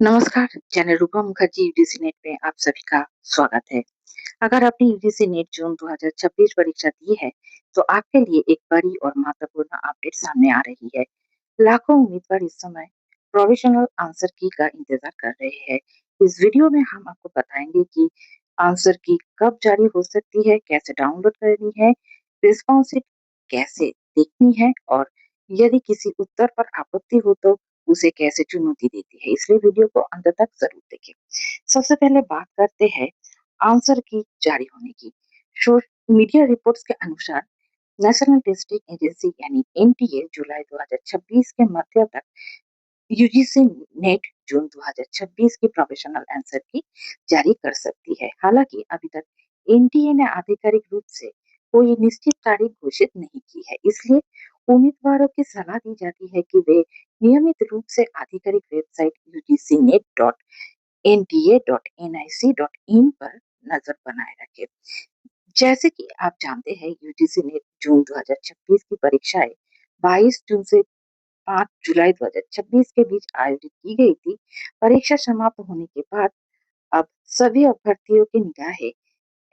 नमस्कार, चैनल रूपा Mukherjee UGC net में आप सभी का स्वागत है। अगर आपने यूजीसी नेट जून 2026 परीक्षा दी है, तो आपके लिए एक बड़ी और महत्वपूर्ण अपडेट सामने आ रही है। लाखों उम्मीदवार इस समय प्रोविजनल आंसर की का इंतजार कर रहे हैं। इस वीडियो में हम आपको बताएंगे कि आंसर की कब जारी हो सकती है, कैसे डाउनलोड करनी है, रिस्पॉन्स शीट कैसे देखनी है और यदि किसी उत्तर पर आपत्ति हो तो उसे कैसे चुनौती देती है। इसलिए वीडियो को अंत तक जरूर देखें। सबसे पहले बात करते हैं आंसर की जारी होने की। मीडिया रिपोर्ट्स के अनुसार नेशनल टेस्टिंग एजेंसी यानी एनटीए जुलाई 2026 के मध्य तक यूजीसी नेट जून 2026 की प्रोफेशनल आंसर की जारी कर सकती है। हालांकि अभी तक एनटीए ने आधिकारिक रूप से कोई निश्चित तारीख घोषित नहीं की है, इसलिए उम्मीदवारों की सलाह दी जाती है कि वे नियमित रूप से आधिकारिक वेबसाइट ugcnet.nta.nic.in पर नजर बनाए रखें। जैसे कि आप जानते हैं, यूजीसी नेट जून 2026 की परीक्षाएं 22 जून से 5 जुलाई 2026 के बीच आयोजित की गई थी। परीक्षा समाप्त होने के बाद अब सभी अभ्यर्थियों की निगाहें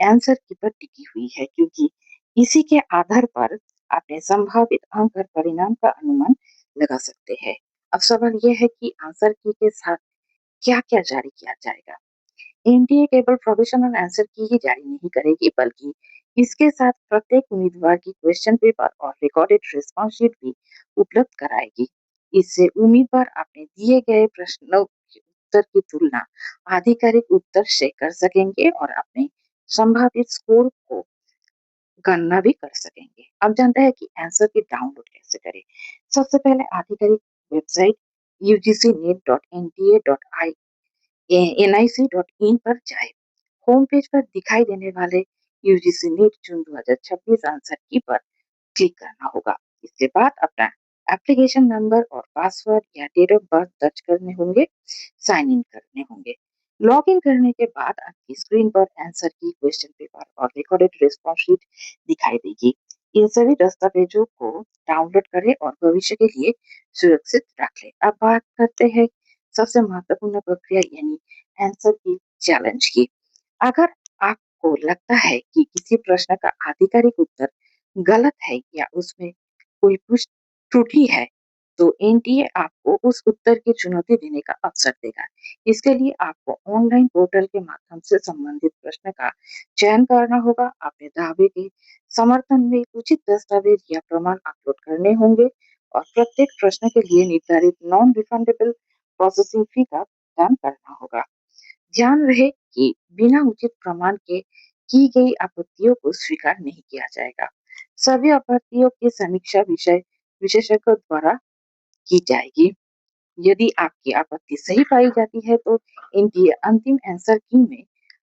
आंसर की पर टिकी हुई है, क्योंकि इसी के आधार पर अपने संभावित अंक और परिणाम का अनुमान लगा सकते हैं। अब सवाल यह है कि आंसर की के साथ क्या क्या जारी किया जाएगा। एनटीए केवल प्रोविजनल आंसर की ही जारी नहीं करेगी, बल्कि इसके साथ प्रत्येक उम्मीदवार की क्वेश्चन पेपर और रिकॉर्डेड रिस्पॉन्स शीट भी उपलब्ध कराएगी। इससे उम्मीदवार अपने दिए गए प्रश्नों के उत्तर की तुलना आधिकारिक उत्तर से कर सकेंगे और अपने संभावित स्कोर को गणना भी कर सकेंगे। अब जानते हैं कि आंसर की डाउनलोड कैसे करें। सबसे पहले आधिकारिक वेबसाइट ugcnet.nta.nic.in पर जाए। होम पेज पर दिखाई देने वाले यूजीसी नेट जून 2026 आंसर की पर क्लिक करना होगा। इसके बाद अपना एप्लीकेशन नंबर और पासवर्ड या डेट ऑफ बर्थ दर्ज करने होंगे, साइन इन करने होंगे। लॉग इन करने के बाद आपकी स्क्रीन पर आंसर की, क्वेश्चन पेपर और रिकॉर्डेड रिस्पॉन्स शीट दिखाई देगी। इन सभी दस्तावेजों को डाउनलोड करें और भविष्य के लिए सुरक्षित रख लें। अब बात करते हैं सबसे महत्वपूर्ण प्रक्रिया यानी आंसर की चैलेंज की। अगर आपको लगता है कि किसी प्रश्न का आधिकारिक उत्तर गलत है या उसमें कोई त्रुटि है, तो एनटीए आपको उस उत्तर की चुनौती देने का अवसर देगा। इसके लिए आपको ऑनलाइन पोर्टल के माध्यम से संबंधित प्रश्न का चयन करना होगा। अपने दावे के समर्थन में उचित दस्तावेज या प्रमाण अपलोड करने होंगे और प्रत्येक प्रश्न के लिए निर्धारित नॉन रिफंडेबल प्रोसेसिंग फी का भुगतान करना होगा। ध्यान रहे कि बिना उचित प्रमाण के की गई आपत्तियों को स्वीकार नहीं किया जाएगा। सभी आपत्तियों की समीक्षा विशेषज्ञों द्वारा की जाएगी। यदि आपकी आपत्ति सही पाई जाती है, तो इनकी अंतिम आंसर की में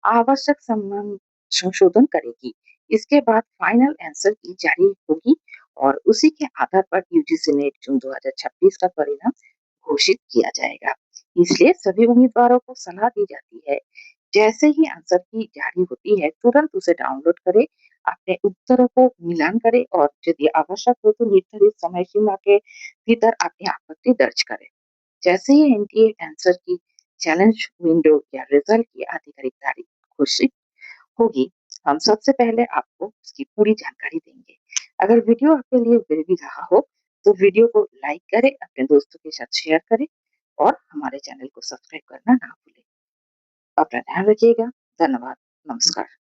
आवश्यक संबंध संशोधन करेगी। इसके बाद फाइनल आंसर की जारी होगी और उसी के आधार पर यूजीसी नेट जून 2026 का परिणाम घोषित किया जाएगा। इसलिए सभी उम्मीदवारों को सलाह दी जाती है, जैसे ही आंसर की जारी होती है तुरंत उसे डाउनलोड करें, अपने उत्तरों को मिलान करें और यदि आवश्यक हो तो निर्धारित समय सीमा के भीतर अपनी आपत्ति दर्ज करें। जैसे ही एनटीए आंसर की चैलेंज विंडो या रिजल्ट की आधिकारिक तारीख घोषित होगी, हम सबसे पहले आपको उसकी पूरी जानकारी देंगे। अगर वीडियो आपके लिए उपयोगी रहा हो तो वीडियो को लाइक करें, अपने दोस्तों के साथ शेयर करें और हमारे चैनल को सब्सक्राइब करना ना भूलें। अपना ध्यान रखिएगा। धन्यवाद। नमस्कार।